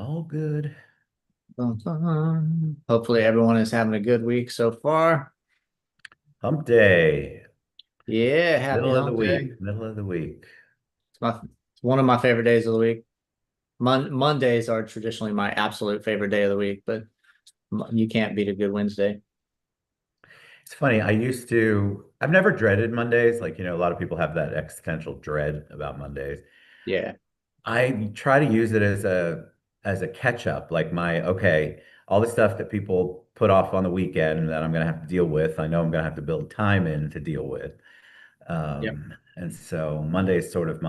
All good. Dun, dun. Hopefully everyone is having a good week so far. Hump day. Yeah, happy Middle of the hump day. week. Middle of the week. It's one of my favorite days of the week. Mondays are traditionally my absolute favorite day of the week, but you can't beat a good Wednesday. It's funny. I've never dreaded Mondays. Like, a lot of people have that existential dread about Mondays. Yeah. I try to use it as a catch up. Like okay, all the stuff that people put off on the weekend that I'm going to have to deal with. I know I'm going to have to build time in to deal with. Yeah. And so Monday is sort of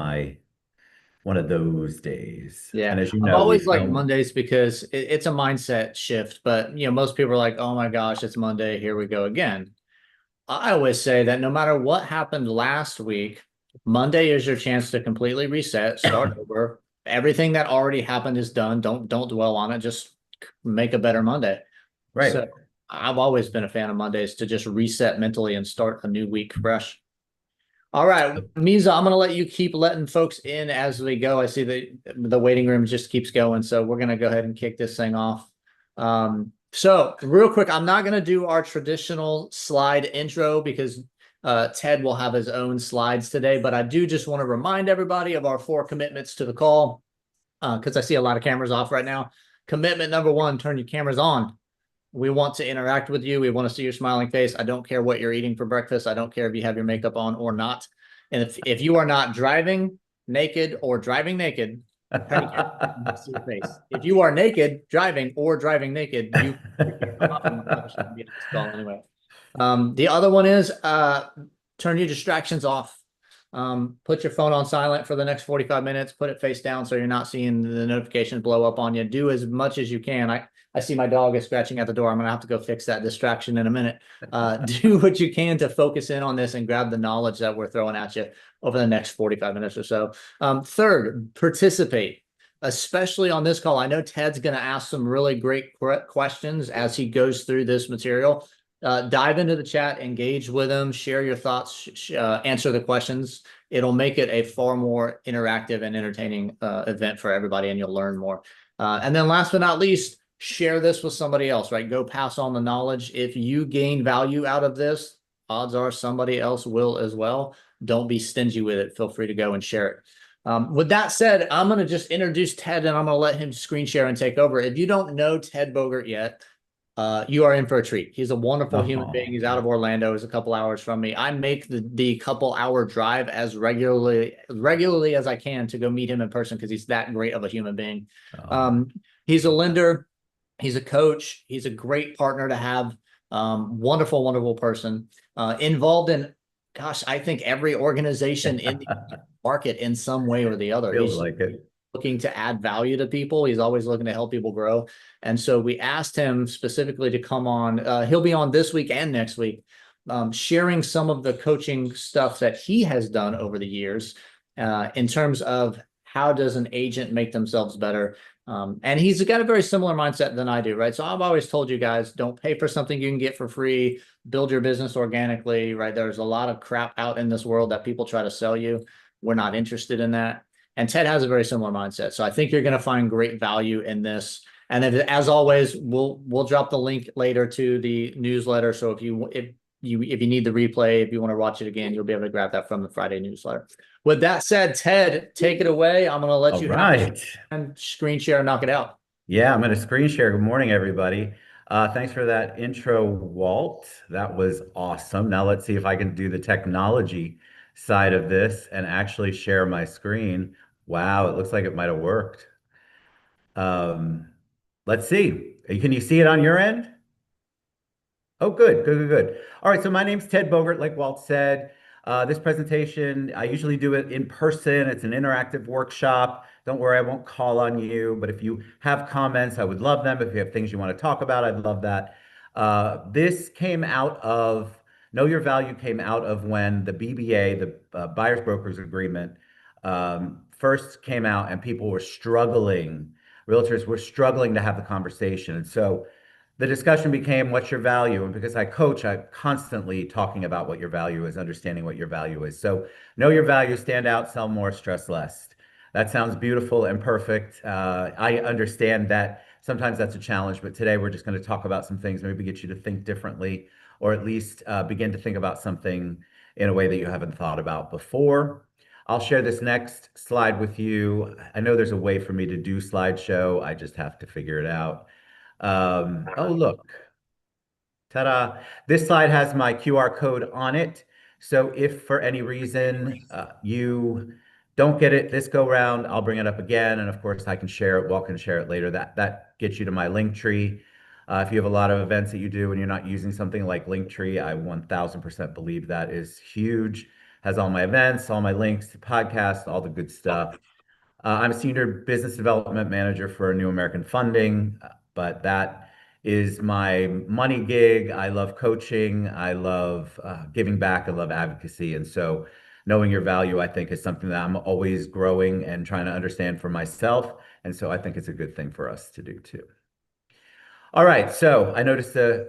one of those days. Yeah. And as you I've know, we always liked film. Mondays because it's a mindset shift, but most people are like, "Oh my gosh, it's Monday, here we go again." I always say that no matter what happened last week, Monday is your chance to completely reset, start over. Everything that already happened is done. Don't dwell on it. Just make a better Monday. Right. So I've always been a fan of Mondays to just reset mentally and start a new week fresh. All right, Miza, I'm gonna let you keep letting folks in as we go. I see the waiting room just keeps going, so we're gonna go ahead and kick this thing off. So real quick, I'm not gonna do our traditional slide intro because Ted will have his own slides today, but I do just want to remind everybody of our four commitments to the call because I see a lot of cameras off right now. Commitment number one: turn your cameras on. We want to interact with you. We want to see your smiling face. I don't care what you're eating for breakfast. I don't care if you have your makeup on or not. And if you are not driving naked or driving naked, turn your camera on and see your face. If you are naked, driving or driving naked, you probably shouldn't be on this call anyway. The other one is turn your distractions off. Put your phone on silent for the next 45 minutes, put it face down so you're not seeing the notifications blow up on you. Do as much as you can. I see my dog is scratching at the door. I'm gonna have to go fix that distraction in a minute. Do what you can to focus in on this and grab the knowledge that we're throwing at you over the next 45 minutes or so. Third, participate, especially on this call. I know Ted's going to ask some really great questions as he goes through this material. Dive into the chat, engage with them, share your thoughts, answer the questions. It'll make it a far more interactive and entertaining event for everybody, and you'll learn more. And then last but not least, share this with somebody else, right? Go pass on the knowledge. If you gain value out of this, odds are somebody else will as well. Don't be stingy with it. Feel free to go and share it. With that said, I'm going to just introduce Ted and I'm going to let him screen share and take over. If you don't know Ted Bogert yet, you are in for a treat. He's a wonderful human being. Oh, He's out of Orlando. He's a couple hours from me. I make the couple hour drive as regularly as I can to go meet him in person because he's that great of a human being. oh. Um, he's a lender. He's a coach. He's a great partner to have. Wonderful, wonderful person. Involved in, gosh, I think every organization in the market in some way or the other. Feels He's like it. looking to add value to people. He's always looking to help people grow. And so we asked him specifically to come on. He'll be on this week and next week, sharing some of the coaching stuff that he has done over the years in terms of how does an agent make themselves better. And he's got a very similar mindset than I do, right? So I've always told you guys, don't pay for something you can get for free, build your business organically, right? There's a lot of crap out in this world that people try to sell you. We're not interested in that. And Ted has a very similar mindset. So I think you're going to find great value in this. And then, as always, we'll drop the link later to the newsletter. So if you need the replay, if you want to watch it again, you'll be able to grab that from the Friday newsletter. With that said, Ted, take it away. I'm going to let All you have right. the screen share and knock it out. Yeah, I'm going to screen share. Good morning, everybody. Thanks for that intro, Walt. That was awesome. Now let's see if I can do the technology side of this and actually share my screen. Wow, it looks like it might have worked. Um, let's see. Can you see it on your end? Oh, good, good, good, good. All right, so my name's Ted Bogert, like Walt said. This presentation, I usually do it in person. It's an interactive workshop. Don't worry, I won't call on you, but if you have comments, I would love them. If you have things you want to talk about, I'd love that. This came out of, Know Your Value came out of when the BBA, the Buyer's Brokers Agreement, first came out and people were struggling. Realtors were struggling to have the conversation. And so the discussion became, what's your value? And because I coach, I'm constantly talking about what your value is, understanding what your value is. So know your value, stand out, sell more, stress less. That sounds beautiful and perfect. I understand that sometimes that's a challenge, but today we're just going to talk about some things, maybe get you to think differently, or at least begin to think about something in a way that you haven't thought about before. I'll share this next slide with you. I know there's a way for me to do slideshow. I just have to figure it out. Oh, look. Ta-da. This slide has my QR code on it. So if for any reason you don't get it this go round, I'll bring it up again. And of course, I can share it. Walt can share it later. That gets you to my link tree. If you have a lot of events that you do and you're not using something like Linktree, I 1000% believe that is huge. Has all my events, all my links to podcasts, all the good stuff. I'm a senior business development manager for New American Funding, but that is my money gig. I love coaching. I love giving back. I love advocacy. And so knowing your value, I think, is something that I'm always growing and trying to understand for myself. And so I think it's a good thing for us to do too. All right, so I noticed a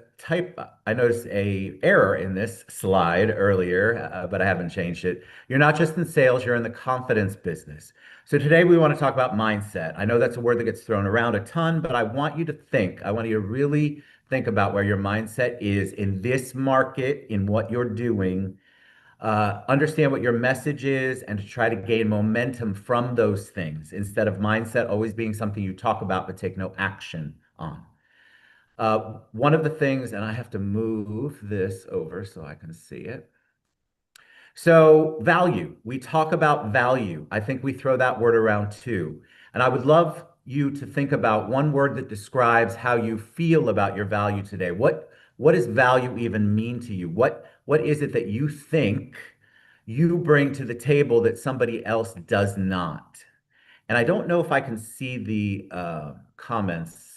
error in this slide earlier, but I haven't changed it. You're not just in sales, you're in the confidence business. So today we want to talk about mindset. I know that's a word that gets thrown around a ton, but I want you to think. I want you to really think about where your mindset is in this market, in what you're doing. Understand what your message is and to try to gain momentum from those things instead of mindset always being something you talk about but take no action on. One of the things, and I have to move this over so I can see it. So, value. We talk about value. I think we throw that word around too. And I would love you to think about one word that describes how you feel about your value today. What does value even mean to you? What is it that you think you bring to the table that somebody else does not? And I don't know if I can see the comments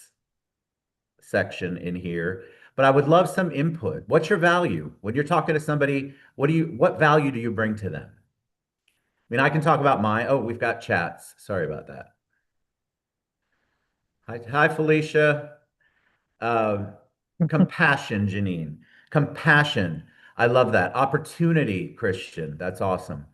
section in here, but I would love some input. What's your value? When you're talking to somebody, what value do you bring to them? I mean, I can talk about mine. Oh, we've got chats. Sorry about that. Hi, Felicia. Um, Compassion, Janine. Compassion. I love that. Opportunity, Christian. That's awesome.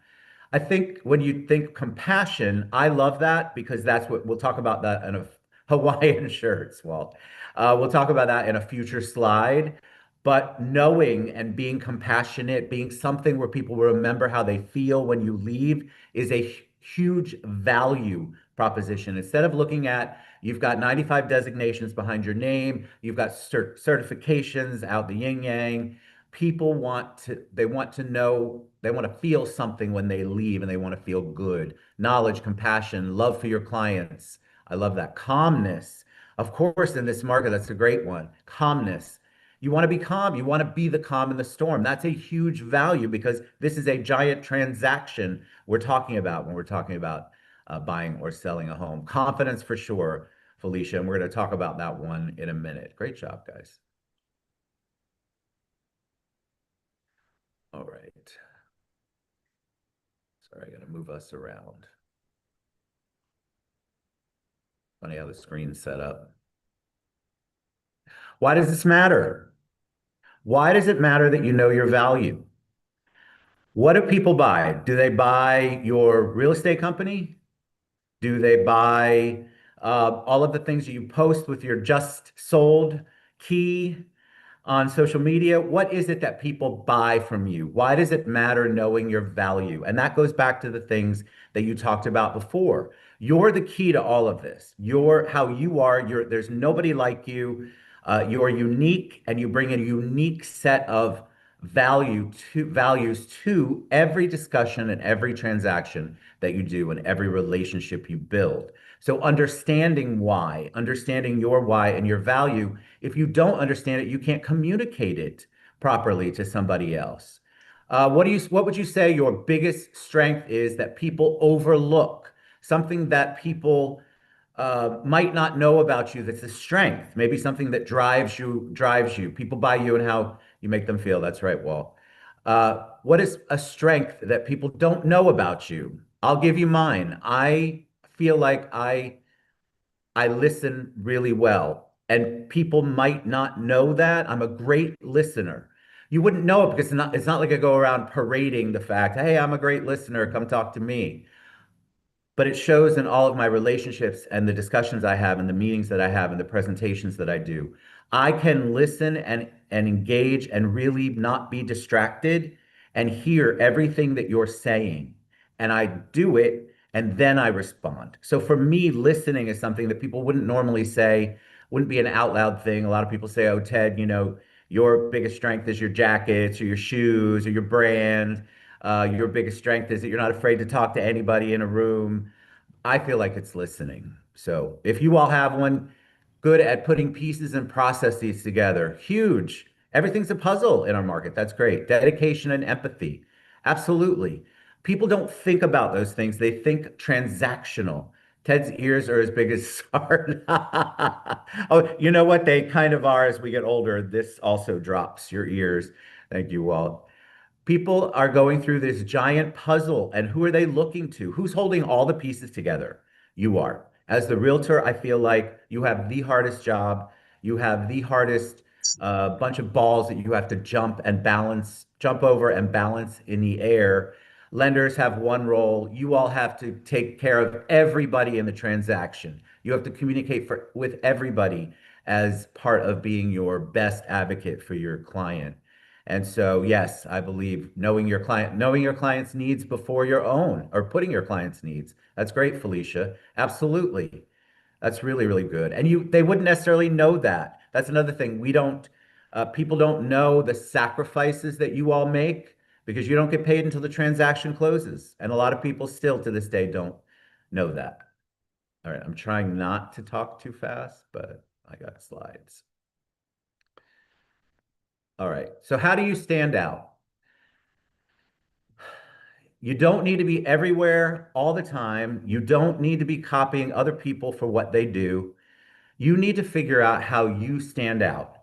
I think when you think compassion, I love that because that's what we'll talk about that in a Hawaiian shirts, Walt. We'll talk about that in a future slide. But knowing and being compassionate, being something where people will remember how they feel when you leave is a huge value proposition. Instead of looking at you've got 95 designations behind your name, you've got certifications out the yin yang. People want to know, they want to feel something when they leave and they want to feel good. Knowledge, compassion, love for your clients. I love that. Calmness. Of course, in this market, that's a great one. Calmness. You want to be calm. You want to be the calm in the storm. That's a huge value because this is a giant transaction we're talking about when we're talking about buying or selling a home. Confidence for sure, Felicia. And we're going to talk about that one in a minute. Great job, guys. All right. Sorry, I got to move us around. Funny how the screen's set up. Why does this matter? Why does it matter that you know your value? What do people buy? Do they buy your real estate company? Do they buy all of the things that you post with your just sold key on social media? What is it that people buy from you? Why does it matter knowing your value? And that goes back to the things that you talked about before. You're the key to all of this. You're how you are. There's nobody like you. You're unique, and you bring a unique set of values to every discussion and every transaction that you do and every relationship you build. So understanding why, understanding your why and your value, if you don't understand it, you can't communicate it properly to somebody else. What would you say your biggest strength is that people overlook? Something that people might not know about you that's a strength, maybe something that drives you. People buy you and how you make them feel. That's right, Walt. What is a strength that people don't know about you? I'll give you mine. I feel like I listen really well, and people might not know that. I'm a great listener. You wouldn't know it because it's not like I go around parading the fact, hey, I'm a great listener, come talk to me. but it shows in all of my relationships and the discussions I have and the meetings that I have and the presentations that I do. I can listen and engage and really not be distracted and hear everything that you're saying. And I do it and then I respond. So for me, listening is something that people wouldn't normally say, wouldn't be an out loud thing. A lot of people say, "Oh, Ted, your biggest strength is your jackets or your shoes or your brand. Your biggest strength is that you're not afraid to talk to anybody in a room." I feel like it's listening. So if you all have one, good at putting pieces and processes together, huge. Everything's a puzzle in our market. That's great. Dedication and empathy. Absolutely. People don't think about those things. They think transactional. Ted's ears are as big as hard. Oh, you know what? They kind of are as we get older. This also drops your ears. Thank you, Walt. People are going through this giant puzzle, and who are they looking to? Who's holding all the pieces together? You are. As the realtor, I feel like you have the hardest job. You have the hardest bunch of balls that you have to jump over and balance in the air. Lenders have one role. You all have to take care of everybody in the transaction. You have to communicate with everybody as part of being your best advocate for your client. And so, yes, I believe knowing your client's needs before your own, or putting your client's needs. That's great, Felicia. Absolutely. That's really, really good. And they wouldn't necessarily know that. That's another thing. People don't know the sacrifices that you all make because you don't get paid until the transaction closes. And a lot of people still to this day don't know that. All right, I'm trying not to talk too fast, but I got slides. All right. So how do you stand out? You don't need to be everywhere all the time. You don't need to be copying other people for what they do. You need to figure out how you stand out.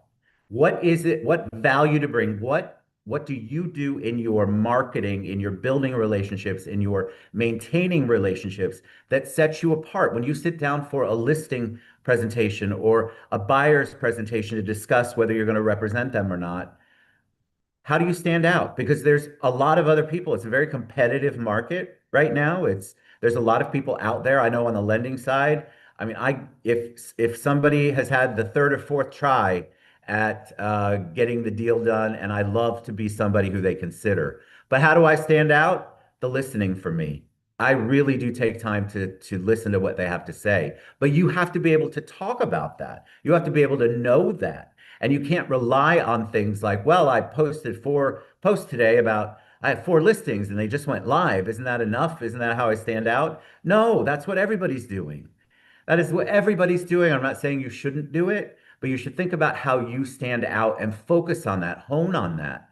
What is it? What value to bring? What do you do in your marketing, in your building relationships, in your maintaining relationships that sets you apart? When you sit down for a listing presentation or a buyer's presentation to discuss whether you're going to represent them or not, how do you stand out? Because there's a lot of other people. It's a very competitive market right now. There's a lot of people out there. I know on the lending side. I mean, if somebody has had the third or fourth try at getting the deal done, and I love to be somebody who they consider. But how do I stand out? The listening for me. I really do take time to listen to what they have to say. But you have to be able to talk about that. You have to be able to know that. And you can't rely on things like, well, I posted 4 posts today about I have 4 listings and they just went live. Isn't that enough? Isn't that how I stand out? No, that's what everybody's doing. That is what everybody's doing. I'm not saying you shouldn't do it, but you should think about how you stand out and focus on that, hone on that.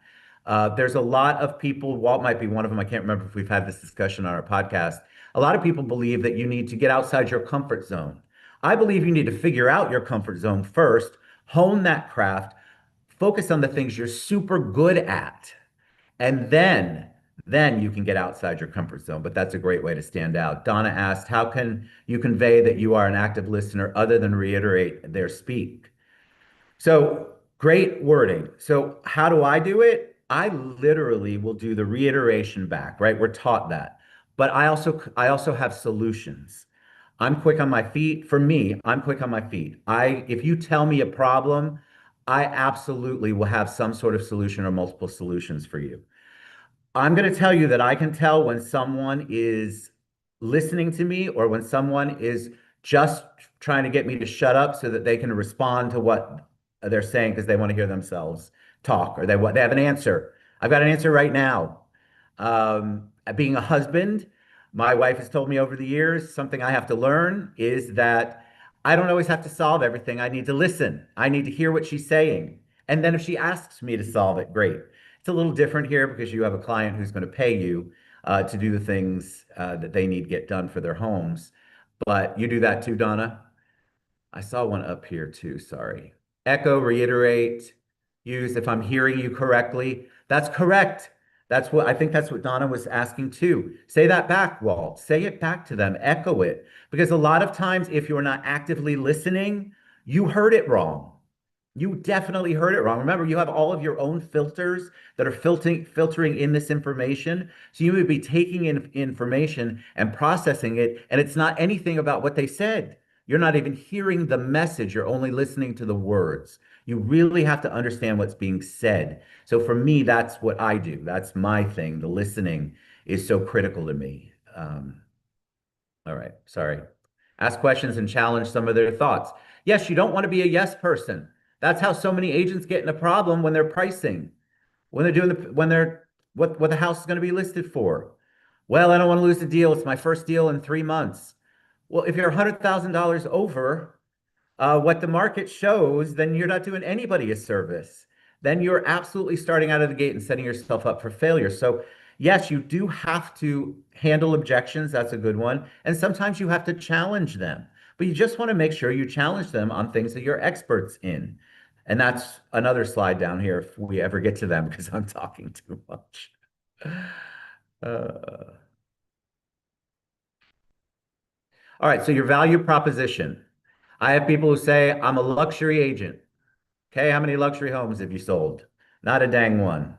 There's a lot of people, Walt might be one of them. I can't remember if we've had this discussion on our podcast. A lot of people believe that you need to get outside your comfort zone. I believe you need to figure out your comfort zone first, hone that craft, focus on the things you're super good at, and then you can get outside your comfort zone. But that's a great way to stand out. Donna asked, how can you convey that you are an active listener other than reiterate their speak? So great wording. So how do I do it? I literally will do the reiteration back, right? We're taught that. But I also have solutions. I'm quick on my feet. For me, I'm quick on my feet. If you tell me a problem, I absolutely will have some sort of solution or multiple solutions for you. I'm going to tell you that I can tell when someone is listening to me or when someone is just trying to get me to shut up so that they can respond to what they're saying because they want to hear themselves talk or they have an answer. I've got an answer right now. Being a husband, my wife has told me over the years, something I have to learn is that I don't always have to solve everything. I need to listen. I need to hear what she's saying. And then if she asks me to solve it, great. It's a little different here because you have a client who's going to pay you to do the things that they need get done for their homes. But you do that too, Donna? I saw one up here too, sorry. Echo, reiterate, use if I'm hearing you correctly. That's correct. I think that's what Donna was asking too. Say that back, Walt. Say it back to them, echo it. Because a lot of times, if you're not actively listening, you heard it wrong. You definitely heard it wrong. Remember, you have all of your own filters that are filtering in this information. So you would be taking in information and processing it, and it's not anything about what they said. You're not even hearing the message. You're only listening to the words. You really have to understand what's being said. So for me, that's what I do. That's my thing. The listening is so critical to me. All right, sorry. Ask questions and challenge some of their thoughts. Yes, you don't want to be a yes person. That's how so many agents get in a problem when they're pricing, when they're doing when they're what the house is going to be listed for. Well, I don't want to lose the deal. It's my first deal in 3 months. Well, if you're $100,000 over, what the market shows, then you're not doing anybody a service. Then you're absolutely starting out of the gate and setting yourself up for failure. So, yes, you do have to handle objections. That's a good one. And sometimes you have to challenge them, but you just want to make sure you challenge them on things that you're experts in. And that's another slide down here if we ever get to them because I'm talking too much. Uh, all right, so your value proposition. I have people who say, I'm a luxury agent. Okay, how many luxury homes have you sold? Not a dang one.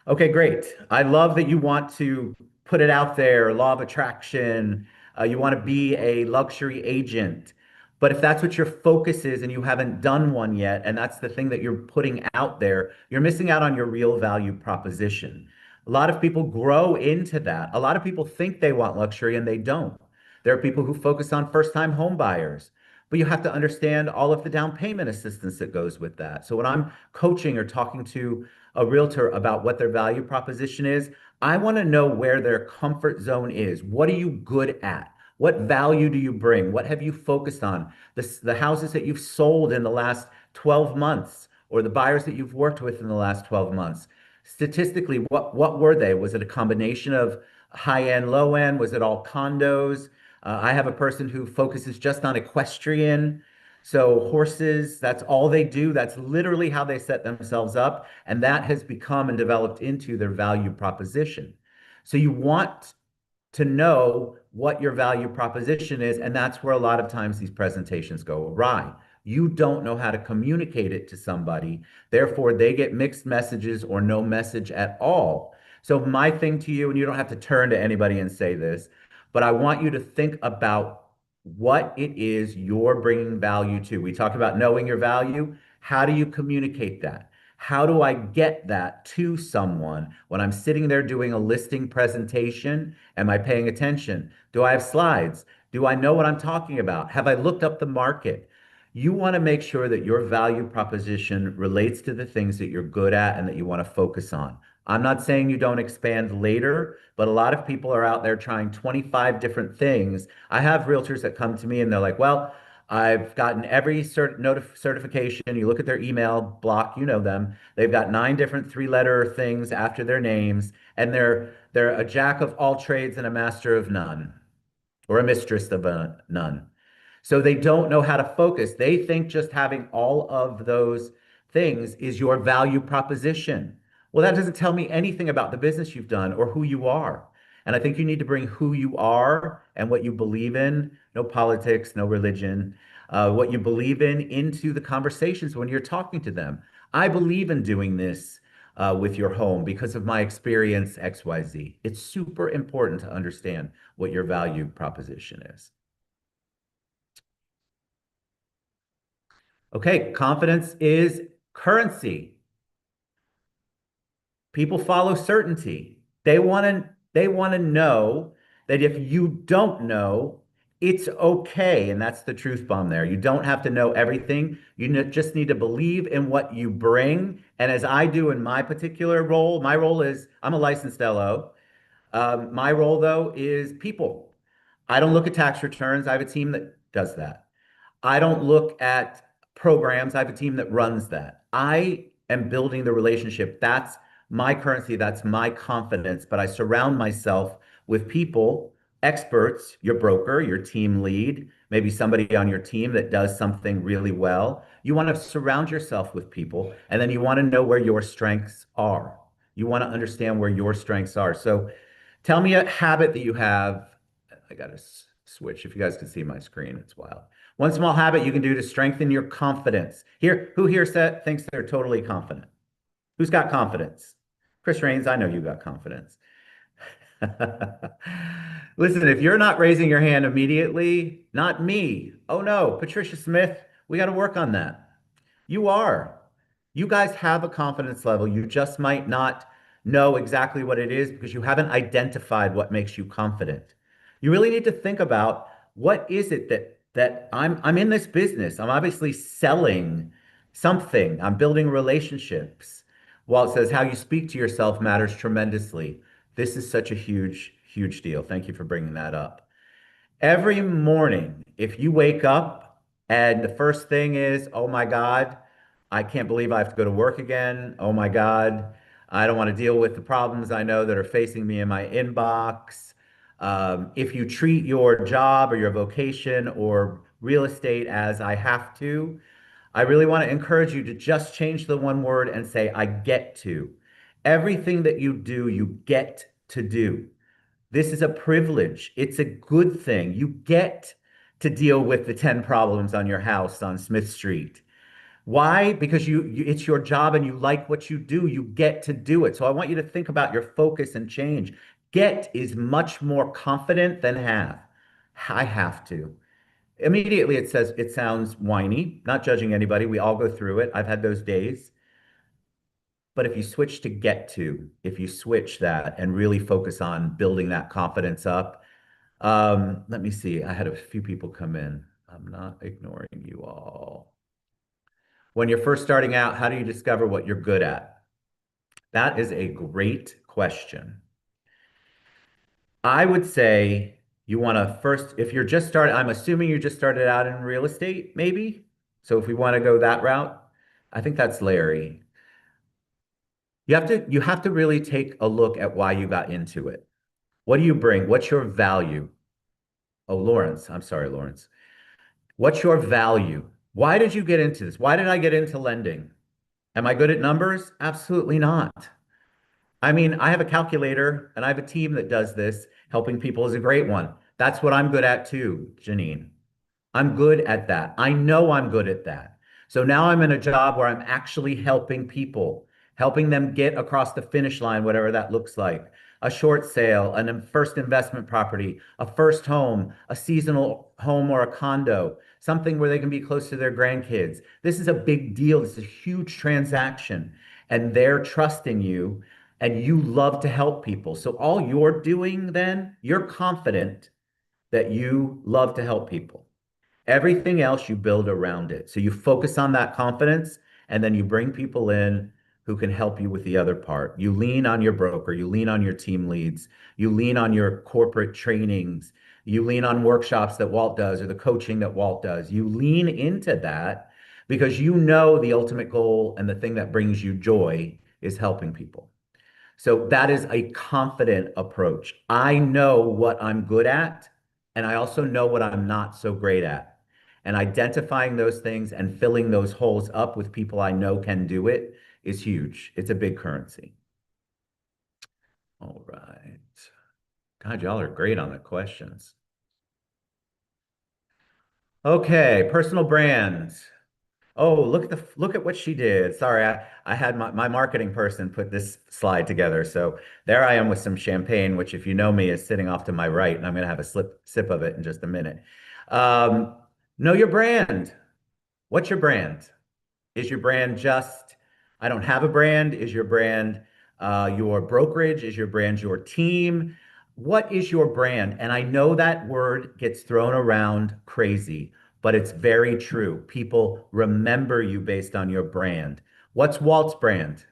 Okay, great. I love that you want to put it out there, law of attraction. You want to be a luxury agent. But if that's what your focus is and you haven't done one yet, and that's the thing that you're putting out there, you're missing out on your real value proposition. A lot of people grow into that. A lot of people think they want luxury and they don't. There are people who focus on first-time home buyers, but you have to understand all of the down payment assistance that goes with that. So when I'm coaching or talking to a realtor about what their value proposition is, I want to know where their comfort zone is. What are you good at? What value do you bring? What have you focused on? The houses that you've sold in the last 12 months or the buyers that you've worked with in the last 12 months. Statistically, what were they? Was it a combination of high end, low end? Was it all condos? I have a person who focuses just on equestrian. So horses, that's all they do. That's literally how they set themselves up. And that has become and developed into their value proposition. So you want to know what your value proposition is. And that's where a lot of times these presentations go awry. You don't know how to communicate it to somebody. Therefore, they get mixed messages or no message at all. So my thing to you, and you don't have to turn to anybody and say this, but I want you to think about what it is you're bringing value to. We talk about knowing your value. How do you communicate that? How do I get that to someone when I'm sitting there doing a listing presentation? Am I paying attention? Do I have slides? Do I know what I'm talking about? Have I looked up the market? You want to make sure that your value proposition relates to the things that you're good at and that you want to focus on. I'm not saying you don't expand later, but a lot of people are out there trying 25 different things. I have realtors that come to me and they're like, well, I've gotten every certification. You look at their email block, you know them. They've got 9 different 3-letter things after their names, and they're a jack of all trades and a master of none, or a mistress of none. So they don't know how to focus. They think just having all of those things is your value proposition. Well, that doesn't tell me anything about the business you've done or who you are. And I think you need to bring who you are and what you believe in, no politics, no religion, what you believe in into the conversations when you're talking to them. I believe in doing this with your home because of my experience XYZ. It's super important to understand what your value proposition is. Okay, confidence is currency. People follow certainty. They want to know that if you don't know, it's okay. And that's the truth bomb there. You don't have to know everything. Just need to believe in what you bring. And as I do in my particular role, my role is I'm a licensed LO. My role though is people. I don't look at tax returns. I have a team that does that. I don't look at programs. I have a team that runs that. I am building the relationship. That's my currency. That's my confidence. But I surround myself with people, experts, your broker, your team lead, maybe somebody on your team that does something really well. You want to surround yourself with people, and then you want to know where your strengths are. You want to understand where your strengths are. So tell me a habit that you have. I got to switch. If you guys can see my screen, it's wild. One small habit you can do to strengthen your confidence. Here, who here thinks they're totally confident? Who's got confidence? Chris Raines, I know you got confidence. Listen, if you're not raising your hand immediately, not me. Oh no, Patricia Smith, we got to work on that. You are. You guys have a confidence level. You just might not know exactly what it is because you haven't identified what makes you confident. You really need to think about what is it that I'm in this business. I'm obviously selling something. I'm building relationships. While it says how you speak to yourself matters tremendously. This is such a huge, huge deal. Thank you for bringing that up. Every morning, if you wake up and the first thing is, oh my God, I can't believe I have to go to work again. Oh my God, I don't want to deal with the problems I know that are facing me in my inbox. If you treat your job or your vocation or real estate as I have to, I really want to encourage you to just change the one word and say, I get to. Everything that you do, you get to do. This is a privilege. It's a good thing. You get to deal with the 10 problems on your house on Smith Street. Why? Because it's your job and you like what you do. You get to do it. So I want you to think about your focus and change. Get is much more confident than have. I have to. Immediately it says it sounds whiny, not judging anybody. We all go through it. I've had those days. But if you switch to get to, if you switch that and really focus on building that confidence up, let me see. I had a few people come in. I'm not ignoring you all. When you're first starting out, how do you discover what you're good at? That is a great question. I would say you want to first, if you're just started, I'm assuming you just started out in real estate, maybe. So if we want to go that route, I think that's Larry. You have to really take a look at why you got into it. What do you bring? What's your value? Oh, Lawrence, I'm sorry, Lawrence. What's your value? Why did you get into this? Why did I get into lending? Am I good at numbers? Absolutely not. I mean, I have a calculator and I have a team that does this. Helping people is a great one. That's what I'm good at too, Janine. I'm good at that. I know I'm good at that. So now I'm in a job where I'm actually helping people, helping them get across the finish line, whatever that looks like. A short sale, a first investment property, a first home, a seasonal home or a condo, something where they can be close to their grandkids. This is a big deal. This is a huge transaction. And they're trusting you and you love to help people. So all you're doing then, you're confident that you love to help people. Everything else you build around it. So you focus on that confidence and then you bring people in who can help you with the other part. You lean on your broker, you lean on your team leads, you lean on your corporate trainings, you lean on workshops that Walt does or the coaching that Walt does. You lean into that because you know the ultimate goal and the thing that brings you joy is helping people. So that is a confident approach. I know what I'm good at, and I also know what I'm not so great at. And identifying those things and filling those holes up with people I know can do it is huge. It's a big currency. All right. God, y'all are great on the questions. Okay, personal brands. Oh, look at what she did. Sorry, I had my marketing person put this slide together. So there I am with some champagne, which if you know me is sitting off to my right, and I'm gonna have a sip of it in just a minute. Um, know your brand. What's your brand? Is your brand just, I don't have a brand? Is your brand your brokerage? Is your brand your team? What is your brand? And I know that word gets thrown around crazy, but it's very true. People remember you based on your brand. What's Walt's brand?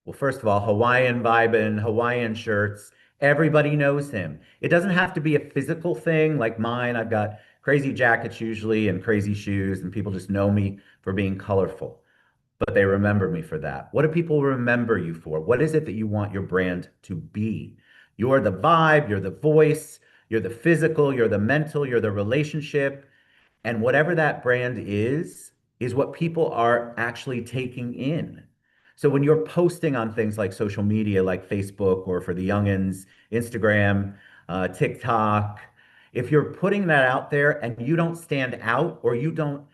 Well, first of all, Hawaiian vibin', Hawaiian shirts. Everybody knows him. It doesn't have to be a physical thing like mine. I've got crazy jackets usually and crazy shoes, and people just know me for being colorful, but they remember me for that. What do people remember you for? What is it that you want your brand to be? You're the vibe, you're the voice, you're the physical, you're the mental, you're the relationship. And whatever that brand is what people are actually taking in. So when you're posting on things like social media, like Facebook, or for the youngins, Instagram, TikTok, If you're putting that out there and you don't stand out or you don't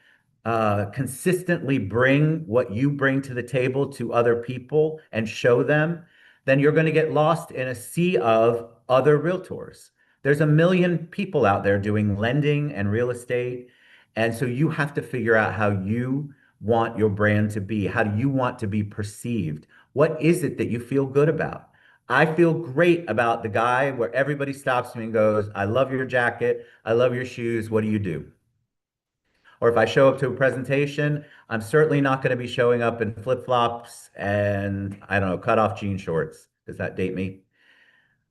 consistently bring what you bring to the table to other people and show them, then you're going to get lost in a sea of other realtors. There's a million people out there doing lending and real estate. And so you have to figure out how you want your brand to be. How do you want to be perceived? What is it that you feel good about? I feel great about the guy where everybody stops me and goes, I love your jacket. I love your shoes. What do you do? Or if I show up to a presentation, I'm certainly not going to be showing up in flip-flops and I don't know, cut off jean shorts. Does that date me?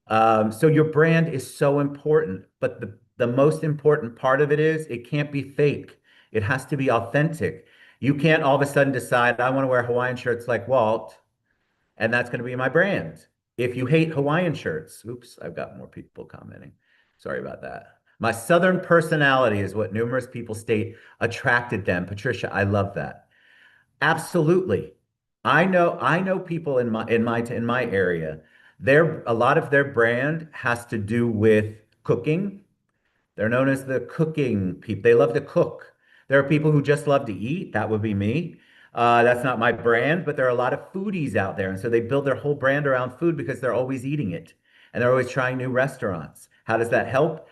So your brand is so important, but the most important part of it is it can't be fake. It has to be authentic. You can't all of a sudden decide, I want to wear Hawaiian shirts like Walt, and that's going to be my brand. If you hate Hawaiian shirts, oops, I've got more people commenting. Sorry about that. My Southern personality is what numerous people state attracted them. Patricia, I love that. Absolutely. I know people in my area. A lot of their brand has to do with cooking. They're known as the cooking people. They love to cook. There are people who just love to eat. That would be me. That's not my brand, but there are a lot of foodies out there. And so they build their whole brand around food because they're always eating it and they're always trying new restaurants. How does that help?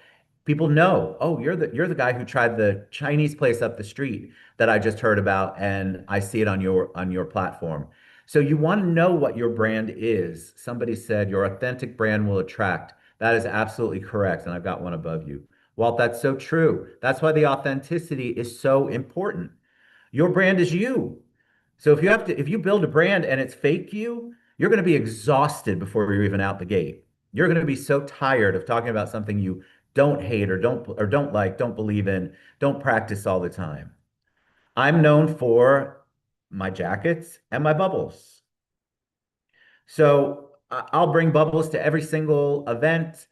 People know, oh, you're the guy who tried the Chinese place up the street that I just heard about, and I see it on your platform. So you want to know what your brand is. Somebody said your authentic brand will attract. That is absolutely correct. And I've got one above you. Walt, that's so true. That's why the authenticity is so important. Your brand is you. So if you build a brand and it's fake you, you're going to be exhausted before you're even out the gate. You're going to be so tired of talking about something you don't hate or don't like, don't believe in, don't practice all the time. I'm known for my jackets and my bubbles. So I'll bring bubbles to every single event.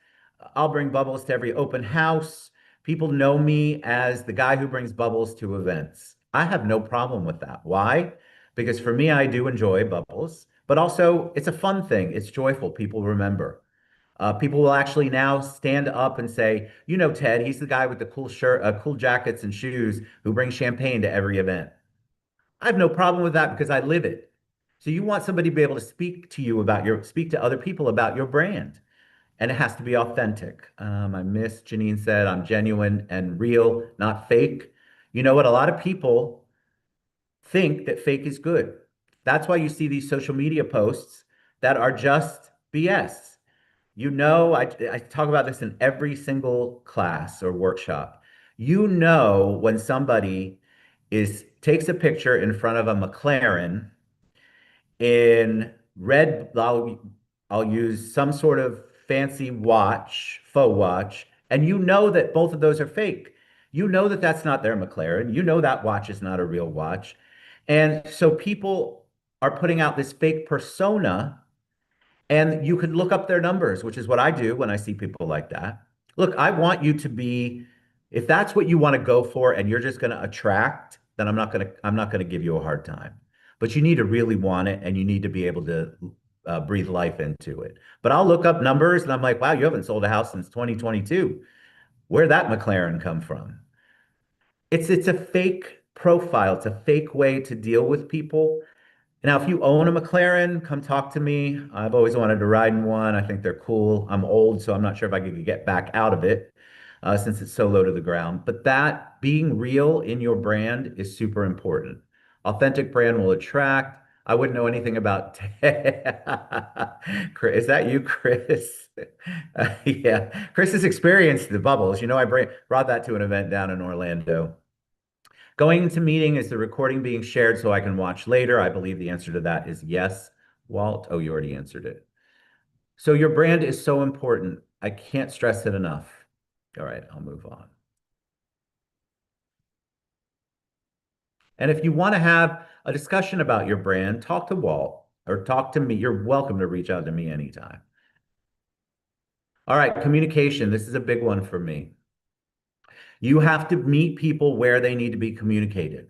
I'll bring bubbles to every open house. People know me as the guy who brings bubbles to events. I have no problem with that. Why? Because for me, I do enjoy bubbles, but also it's a fun thing. It's joyful. People remember. People will actually now stand up and say, you know, Ted, he's the guy with the cool shirt, cool jackets and shoes who brings champagne to every event. I have no problem with that because I live it. So you want somebody to be able to speak to other people about your brand, and it has to be authentic. I miss Janine said, I'm genuine and real, not fake. You know what? A lot of people think that fake is good. That's why you see these social media posts that are just BS. You know, I talk about this in every single class or workshop. You know when somebody is takes a picture in front of a McLaren in red, I'll use some sort of fancy watch, faux watch, and you know that both of those are fake. You know that that's not their McLaren. You know that watch is not a real watch. And so people are putting out this fake persona and you could look up their numbers, which is what I do when I see people like that. Look, I want you to be, if that's what you want to go for and you're just going to attract, then I'm not going to give you a hard time. But you need to really want it and you need to be able to breathe life into it. But I'll look up numbers and I'm like, wow, you haven't sold a house since 2022. Where'd that McLaren come from? It's a fake profile. It's a fake way to deal with people. Now, if you own a McLaren, come talk to me. I've always wanted to ride in one. I think they're cool. I'm old, so I'm not sure if I could get back out of it since it's so low to the ground. But that being real in your brand is super important. Authentic brand will attract. I wouldn't know anything about. Chris, is that you, Chris? Yeah, Chris has experienced the bubbles. You know, brought that to an event down in Orlando. Going into meeting, is the recording being shared so I can watch later? I believe the answer to that is yes. Walt, oh, you already answered it. So your brand is so important. I can't stress it enough. All right, I'll move on. And if you want to have a discussion about your brand, talk to Walt or talk to me. You're welcome to reach out to me anytime. All right, communication. This is a big one for me. You have to meet people where they need to be communicated.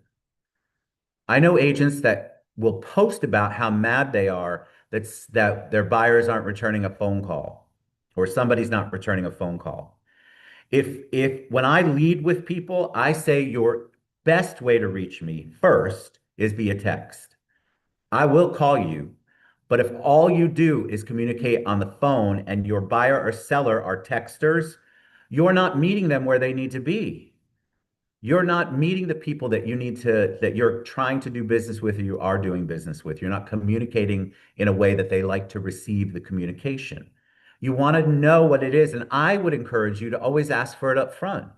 I know agents that will post about how mad they are that their buyers aren't returning a phone call or somebody's not returning a phone call. If when I lead with people, I say your best way to reach me first is via text. I will call you, but if all you do is communicate on the phone and your buyer or seller are texters, you're not meeting them where they need to be. You're not meeting the people that you need to, that you're trying to do business with or you are doing business with. You're not communicating in a way that they like to receive the communication. You want to know what it is, and I would encourage you to always ask for it up front.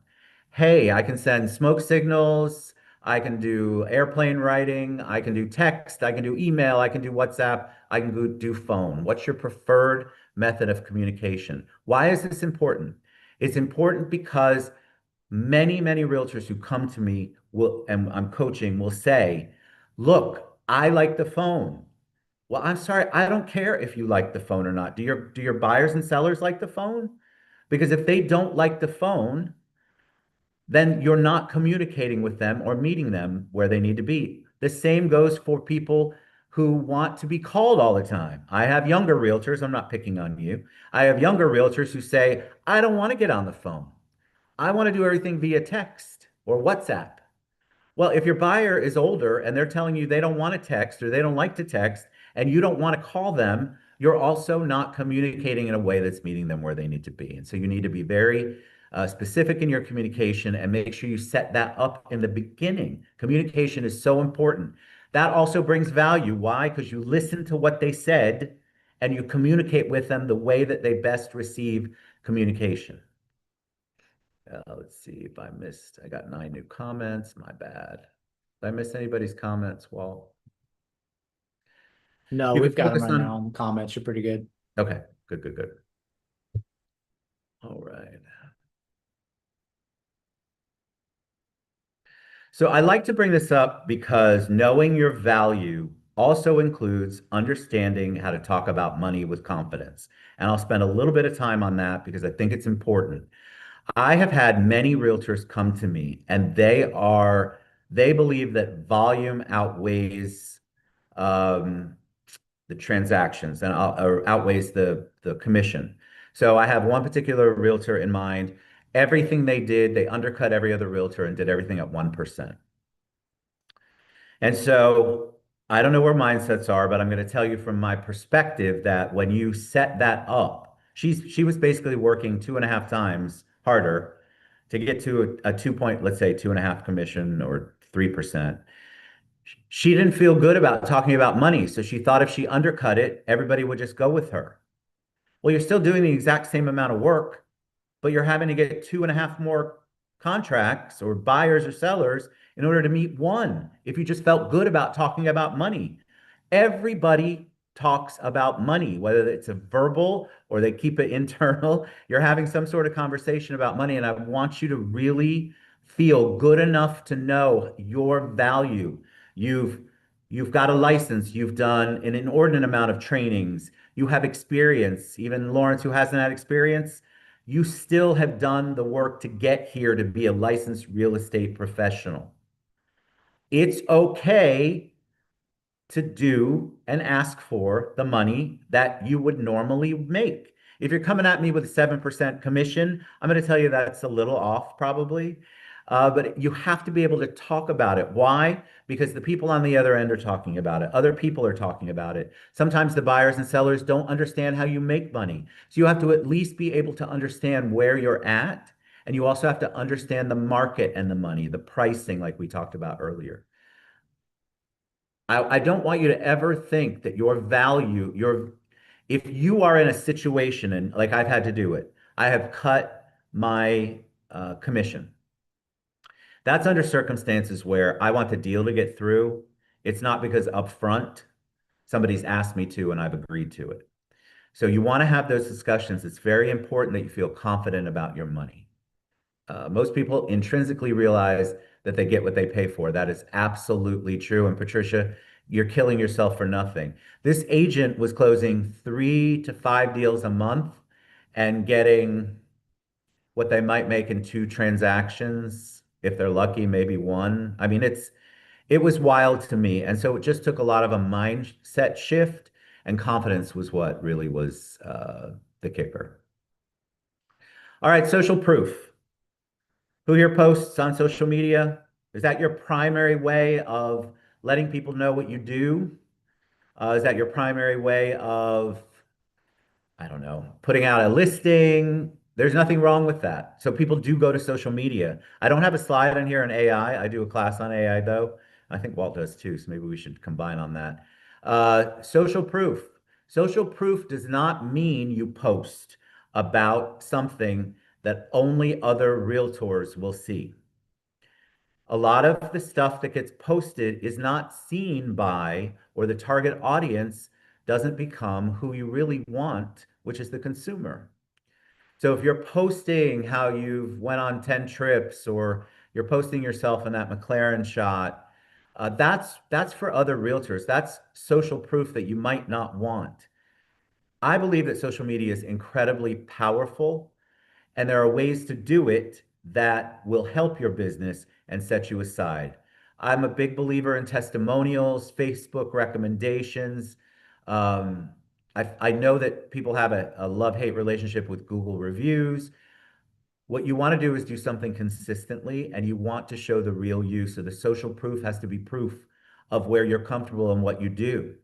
Hey, I can send smoke signals, I can do airplane writing, I can do text, I can do email, I can do WhatsApp, I can do phone. What's your preferred method of communication? Why is this important? It's important because many realtors who come to me will, and I'm coaching, will say, look, I like the phone. Well, I'm sorry, I don't care if you like the phone or not. Do your buyers and sellers like the phone? Because if they don't like the phone, then you're not communicating with them or meeting them where they need to be. The same goes for people who want to be called all the time. I have younger realtors, I'm not picking on you. I have younger realtors who say, I don't want to get on the phone. I want to do everything via text or WhatsApp. Well, if your buyer is older and they're telling you they don't want to text or they don't like to text and you don't want to call them, you're also not communicating in a way that's meeting them where they need to be. And so you need to be very specific in your communication and make sure you set that up in the beginning. Communication is so important. That also brings value. Why? Because you listen to what they said and you communicate with them the way that they best receive communication. Let's see if I missed. I got 9 new comments. My bad. Did I miss anybody's comments? Well, No, you can we've got them focus right now on. in the comments. You're pretty good. Okay, good. All right. So I like to bring this up because knowing your value also includes understanding how to talk about money with confidence. And I'll spend a little bit of time on that because I think it's important. I have had many realtors come to me and they believe that volume outweighs um, the transactions and or outweighs the commission. So I have one particular realtor in mind. Everything they did, they undercut every other realtor and did everything at 1%. And so I don't know where mindsets are, but I'm going to tell you from my perspective that when you set that up, she was basically working 2.5 times harder to get to a 2 point, let's say 2.5 commission or 3%. She didn't feel good about talking about money, so she thought if she undercut it, everybody would just go with her. Well, you're still doing the exact same amount of work, but you're having to get 2.5 more contracts or buyers or sellers in order to meet one. If you just felt good about talking about money, everybody talks about money, whether it's a verbal or they keep it internal. You're having some sort of conversation about money, and I want you to really feel good enough to know your value. You've you've got a license, you've done an inordinate amount of trainings, you have experience. Even Lawrence, who hasn't had experience, you still have done the work to get here to be a licensed real estate professional. It's okay to do and ask for the money that you would normally make. If you're coming at me with a 7% commission, I'm going to tell you that's a little off probably. But you have to be able to talk about it. Why? Because the people on the other end are talking about it. Other people are talking about it. Sometimes the buyers and sellers don't understand how you make money. So you have to at least be able to understand where you're at. And you also have to understand the market and the money, the pricing, like we talked about earlier. I don't want you to ever think that your value, if you are in a situation, and like I've had to do it, I have cut my commission. That's under circumstances where I want the deal to get through. It's not because upfront somebody's asked me to and I've agreed to it. So you want to have those discussions. It's very important that you feel confident about your money. Most people intrinsically realize that they get what they pay for. That is absolutely true. And Patricia, you're killing yourself for nothing. This agent was closing 3 to 5 deals a month and getting what they might make in 2 transactions. If they're lucky, maybe one. I mean, it was wild to me. And so it just took a lot of a mindset shift, and confidence was what really was the kicker. All right, social proof. Who here posts on social media? Is that your primary way of letting people know what you do? Is that your primary way of, I don't know, putting out a listing? There's nothing wrong with that. So people do go to social media. I don't have a slide on here on AI. I do a class on AI though. I think Walt does too, so maybe we should combine on that. Social proof. Social proof does not mean you post about something that only other realtors will see. A lot of the stuff that gets posted is not seen by, or the target audience doesn't become who you really want, which is the consumer. So if you're posting how you've went on 10 trips or you're posting yourself in that McLaren shot, that's for other realtors. That's social proof that you might not want. I believe that social media is incredibly powerful and there are ways to do it that will help your business and set you aside. I'm a big believer in testimonials, Facebook recommendations. Um, I know that people have a love-hate relationship with Google reviews. What you want to do is do something consistently and you want to show the real you. So the social proof has to be proof of where you're comfortable and what you do.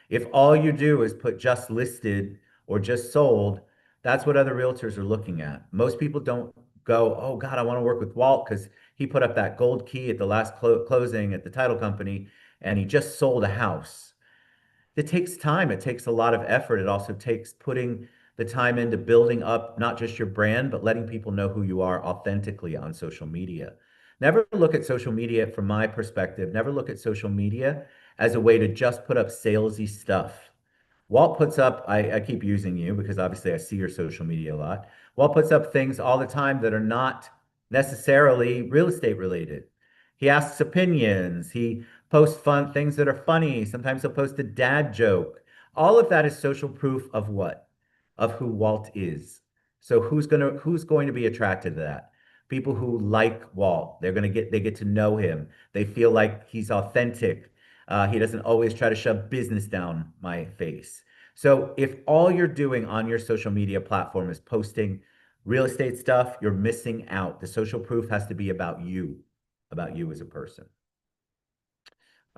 If all you do is put just listed or just sold, that's what other realtors are looking at. Most people don't go, oh God, I want to work with Walt because he put up that gold key at the last closing at the title company and he just sold a house. It takes time. It takes a lot of effort. It also takes putting the time into building up not just your brand, but letting people know who you are authentically on social media. Never look at social media from my perspective, never look at social media as a way to just put up salesy stuff. Walt puts up, I keep using you because obviously I see your social media a lot. Walt puts up things all the time that are not necessarily real estate related. He asks opinions. He posts fun things that are funny. Sometimes he'll post a dad joke. All of that is social proof of what? Of who Walt is. So who's going to be attracted to that? People who like Walt. They get to know him. They feel like he's authentic. He doesn't always try to shove business down my face. So if all you're doing on your social media platform is posting real estate stuff, you're missing out. The social proof has to be about you as a person.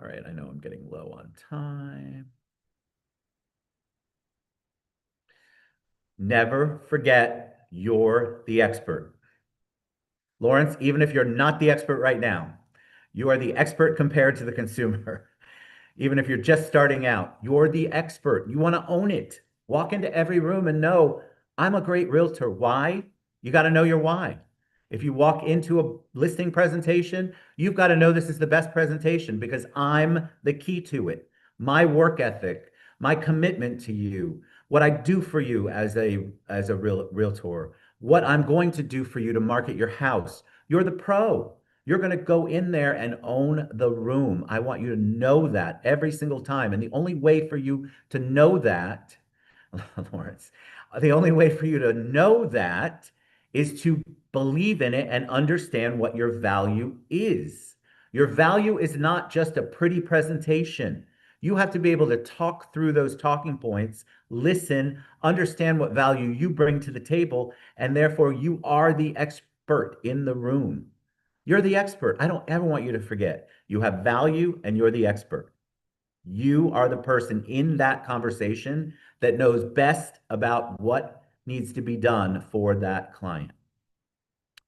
All right, I know I'm getting low on time. Never forget you're the expert. Lawrence, even if you're not the expert right now, you are the expert compared to the consumer. Even if you're just starting out, you're the expert. You want to own it. Walk into every room and know, I'm a great realtor. Why? You got to know your why. If you walk into a listing presentation, you've got to know this is the best presentation because I'm the key to it. My work ethic, my commitment to you, what I do for you as a realtor, what I'm going to do for you to market your house. You're the pro. You're going to go in there and own the room. I want you to know that every single time. And the only way for you to know that, Lawrence, the only way for you to know that is to believe in it and understand what your value is. Your value is not just a pretty presentation. You have to be able to talk through those talking points, listen, understand what value you bring to the table, and therefore you are the expert in the room. You're the expert. I don't ever want you to forget. You have value and you're the expert. You are the person in that conversation that knows best about what needs to be done for that client.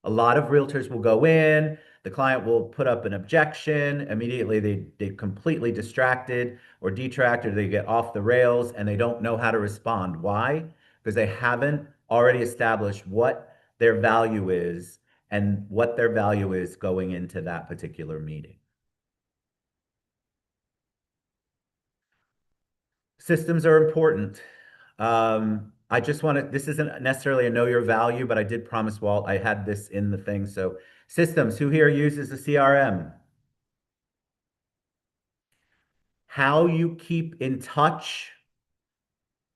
A lot of realtors will go in, the client will put up an objection, immediately they completely distracted or detracted, they get off the rails and they don't know how to respond. Why? Because they haven't already established what their value is and what their value is going into that particular meeting. Systems are important. I just want to, this isn't necessarily a know your value, but I did promise Walt I had this in the thing. So systems, who here uses a CRM? How you keep in touch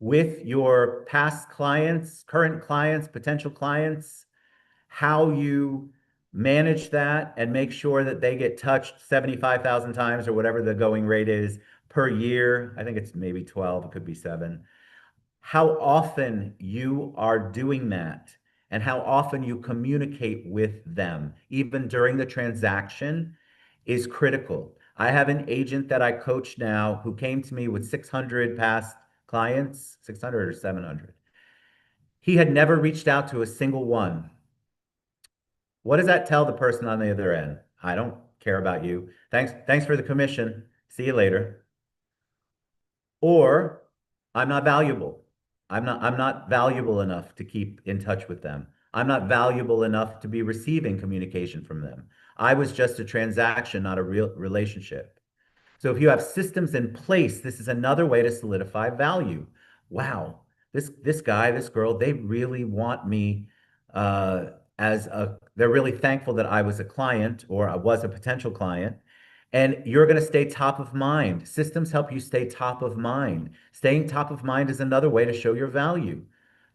with your past clients, current clients, potential clients, how you manage that and make sure that they get touched 75,000 times or whatever the going rate is per year. I think it's maybe 12, it could be 7. How often you are doing that and how often you communicate with them, even during the transaction, is critical. I have an agent that I coach now who came to me with 600 past clients, 600 or 700. He had never reached out to a single one. What does that tell the person on the other end? I don't care about you. Thanks for the commission. See you later. Or I'm not valuable. I'm not valuable enough to keep in touch with them. I'm not valuable enough to be receiving communication from them. I was just a transaction, not a real relationship. So if you have systems in place, this is another way to solidify value. Wow, this guy, this girl, they really want me uh, they're really thankful that I was a client or I was a potential client. And you're going to stay top of mind. Systems help you stay top of mind. Staying top of mind is another way to show your value.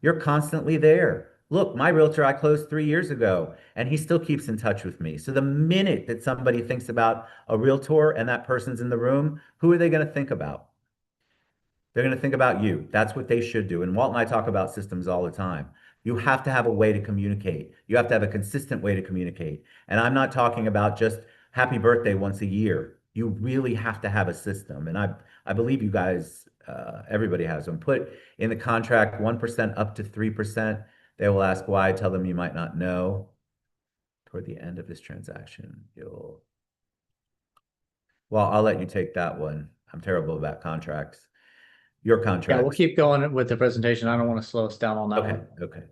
You're constantly there. Look, my realtor I closed 3 years ago, and he still keeps in touch with me. So the minute that somebody thinks about a realtor and that person's in the room, who are they going to think about? They're going to think about you. That's what they should do. And Walt and I talk about systems all the time. You have to have a way to communicate. You have to have a consistent way to communicate. And I'm not talking about just happy birthday once a year. You really have to have a system. And I believe you guys, everybody has them. Put in the contract 1% up to 3%. They will ask why. Tell them you might not know. Toward the end of this transaction, well, I'll let you take that one. I'm terrible about contracts. Your Yeah, we'll contracts. keep going with the presentation. I don't want to slow us down on that Okay, one. okay.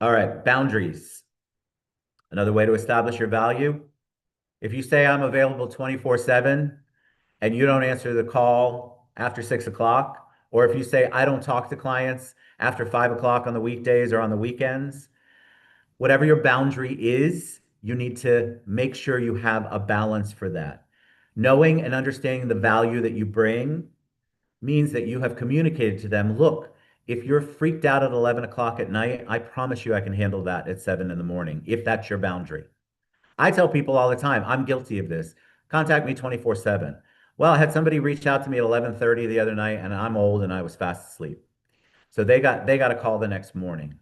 All right, boundaries. Another way to establish your value. If you say I'm available 24/7 and you don't answer the call after 6 o'clock, or if you say I don't talk to clients after 5 o'clock on the weekdays or on the weekends, whatever your boundary is, you need to make sure you have a balance for that. Knowing and understanding the value that you bring means that you have communicated to them, look, if you're freaked out at 11 o'clock at night, I promise you I can handle that at 7 in the morning, if that's your boundary. I tell people all the time, I'm guilty of this. Contact me 24/7. Well, I had somebody reach out to me at 11:30 the other night, and I'm old and I was fast asleep. So they got a call the next morning.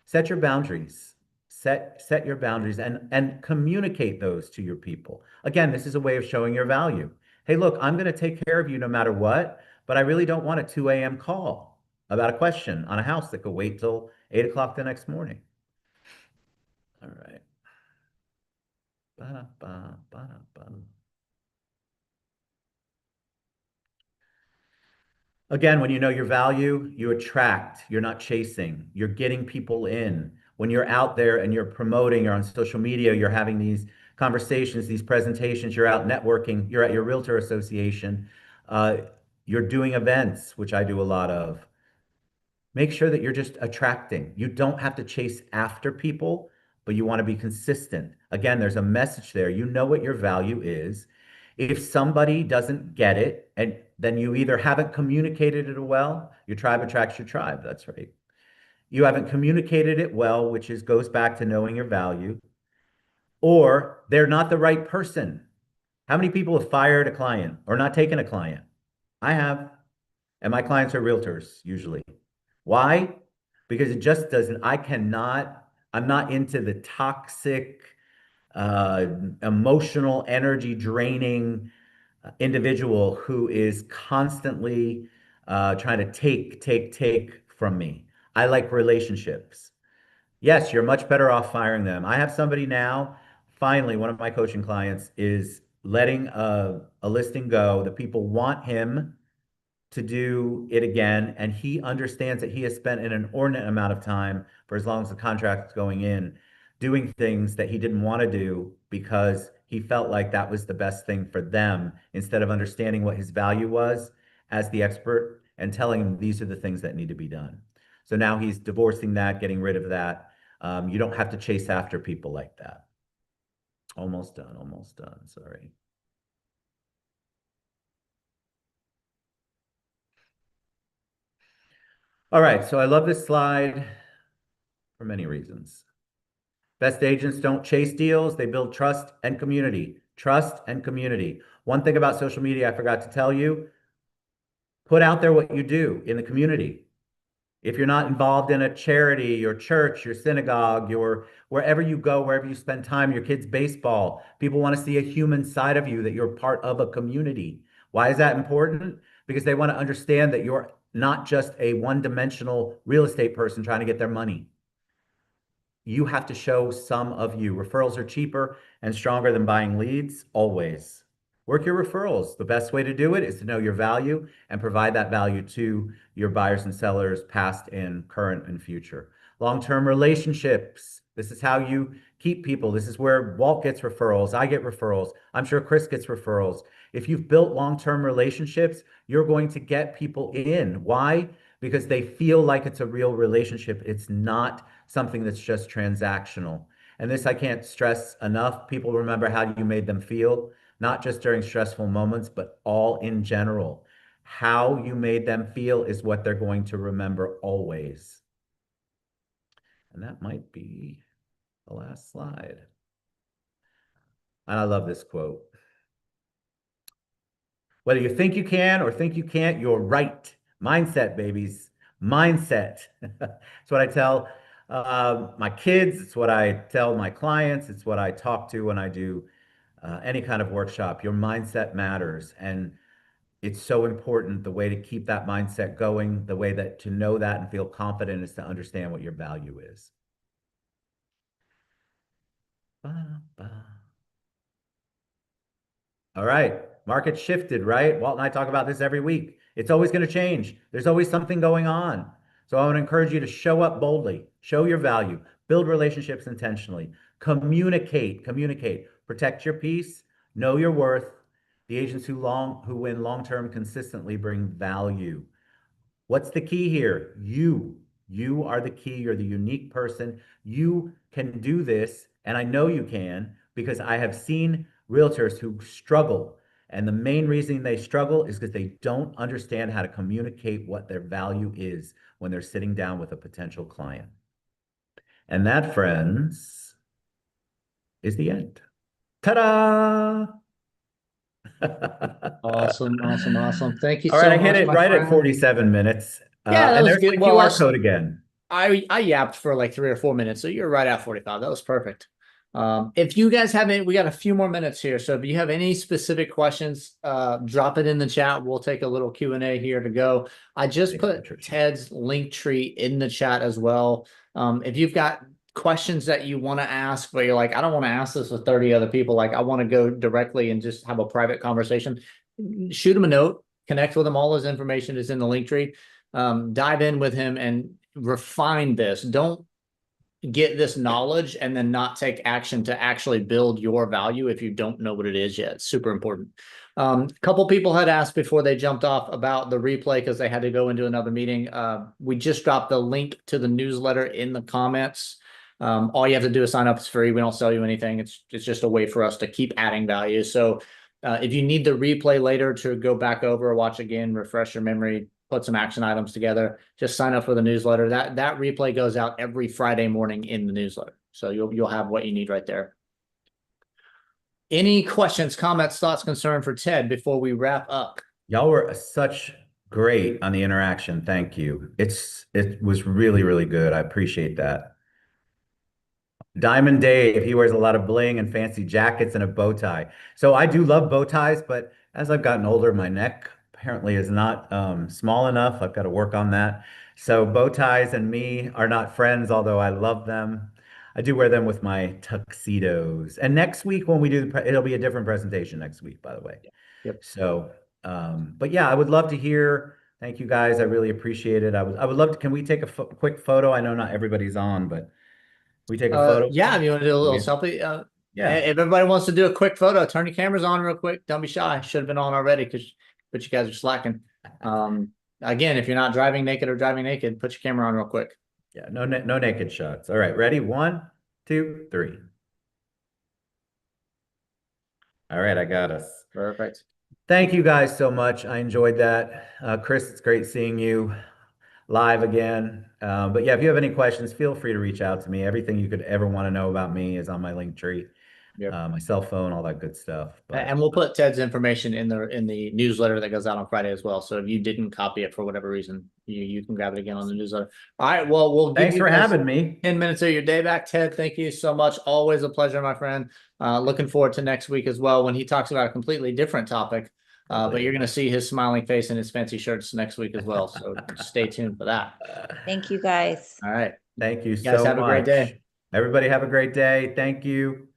Set your boundaries. Set your boundaries and communicate those to your people. Again, this is a way of showing your value. Hey, look, I'm going to take care of you no matter what, but I really don't want a 2 a.m. call about a question on a house that could wait till 8 o'clock the next morning. All right. Ba-da-ba, ba-da-ba. Again, when you know your value, you attract, you're not chasing, you're getting people in. When you're out there and you're promoting or on social media, you're having these conversations, these presentations, you're out networking, you're at your realtor association, uh, you're doing events, which I do a lot of. Make sure that you're just attracting. You don't have to chase after people, but you want to be consistent. Again, there's a message there. You know what your value is. If somebody doesn't get it, and then you either haven't communicated it well, your tribe attracts your tribe. That's right. You haven't communicated it well, which is goes back to knowing your value, or they're not the right person. How many people have fired a client or not taken a client? I have. And my clients are realtors usually. Why? Because it just doesn't, I'm not into the toxic, uh, emotional, energy draining individual who is constantly trying to take from me. I like relationships. Yes, you're much better off firing them. I have somebody now, finally, one of my coaching clients is letting a listing go. The people want him to do it again. And he understands that he has spent an inordinate amount of time for as long as the contract is going in, doing things that he didn't want to do because he felt like that was the best thing for them instead of understanding what his value was as the expert and telling him these are the things that need to be done. So now he's divorcing that, getting rid of that. You don't have to chase after people like that. Almost done, almost done. Sorry. All right, so I love this slide for many reasons. Best agents don't chase deals, they build trust and community. Trust and community. One thing about social media I forgot to tell you, put out there what you do in the community. If you're not involved in a charity, your church, your synagogue, your wherever you go, wherever you spend time, your kids' baseball, people want to see a human side of you, that you're part of a community. Why is that important? Because they want to understand that you're not just a one-dimensional real estate person trying to get their money. You have to show some of you. Referrals are cheaper and stronger than buying leads, always. Work your referrals. The best way to do it is to know your value and provide that value to your buyers and sellers, past and current and future. Long-term relationships. This is how you keep people. This is where Walt gets referrals. I get referrals. I'm sure Chris gets referrals. If you've built long-term relationships, you're going to get people in. Why? Because they feel like it's a real relationship. It's not something that's just transactional. And this I can't stress enough. People remember how you made them feel, not just during stressful moments, but all in general. How you made them feel is what they're going to remember always. And that might be the last slide. And I love this quote. Whether you think you can or think you can't, you're right. Mindset, babies. Mindset. It's what I tell my kids. It's what I tell my clients. It's what I talk to when I do any kind of workshop. Your mindset matters. And it's so important. The way to keep that mindset going, the way that to know that and feel confident is to understand what your value is. Ba, ba. All right. Market shifted, right? Walt and I talk about this every week. It's always going to change. There's always something going on. So I want to encourage you to show up boldly, show your value, build relationships intentionally, communicate, protect your peace, know your worth. The agents who win long-term consistently bring value. What's the key here? You are the key. You're the unique person. You can do this, and I know you can because I have seen realtors who struggle. And the main reason they struggle is because they don't understand how to communicate what their value is when they're sitting down with a potential client. And that, friends, is the end. Ta-da! Awesome. Thank you All right, so I hit much, it my right at friend. 47 minutes. Yeah, that And was there's my good. Well, QR code again. I yapped for like 3 or 4 minutes, so you're right at 45. That was perfect. If you guys have any, we got a few more minutes here. So if you have any specific questions, drop it in the chat. We'll take a little Q&A here to go. I just Thanks, put Patricia. Ted's link tree in the chat as well. If you've got questions that you want to ask, but you're like, I don't want to ask this with 30 other people. Like I want to go directly and just have a private conversation. Shoot him a note, connect with him. All his information is in the link tree. Dive in with him and refine this. Don't get this knowledge and then not take action to actually build your value if you don't know what it is yet. It's super important. A couple people had asked before they jumped off about the replay because they had to go into another meeting. We just dropped the link to the newsletter in the comments. All you have to do is sign up. It's free. We don't sell you anything. It's just a way for us to keep adding value. So if you need the replay later to go back over, watch again, refresh your memory, put some action items together, just sign up for the newsletter. That replay goes out every Friday morning in the newsletter. So you'll have what you need right there. Any questions, comments, thoughts, concern for Ted before we wrap up? Y'all were such great on the interaction. Thank you. It was really, really good. I appreciate that. Diamond Dave, he wears a lot of bling and fancy jackets and a bow tie. So I do love bow ties, but as I've gotten older, my neck apparently is not small enough. I've got to work on that. So bow ties and me are not friends, although I love them. I do wear them with my tuxedos. And next week when we do it'll be a different presentation next week, by the way. Yep. So, but yeah, I would love to hear. Thank you guys. I really appreciate it. I would love to. Can we take a quick photo? I know not everybody's on, but we take a photo. Yeah, if you want to do a little Yeah. selfie, Yeah. if everybody wants to do a quick photo, turn your cameras on real quick. Don't be shy. Should have been on already but you guys are slacking. Again, if you're not driving naked or driving naked, put your camera on real quick. Yeah. No naked shots. All right. Ready? 1, 2, 3. All right. I got us. Perfect. Thank you guys so much. I enjoyed that. Chris, it's great seeing you live again. But yeah, if you have any questions, feel free to reach out to me. Everything you could ever want to know about me is on my link tree. Yep. my cell phone, all that good stuff. But And we'll put Ted's information in the newsletter that goes out on Friday as well. So if you didn't copy it for whatever reason, you can grab it again on the newsletter. All right. Well, we'll give thanks you for guys having me. 10 minutes of your day back. Ted, thank you so much. Always a pleasure, my friend. Looking forward to next week as well when he talks about a completely different topic. But you're going to see his smiling face and his fancy shirts next week as well. So stay tuned for that. Thank you guys. All right. Thank you You guys so have a great much. day. Everybody have a great day. Thank you.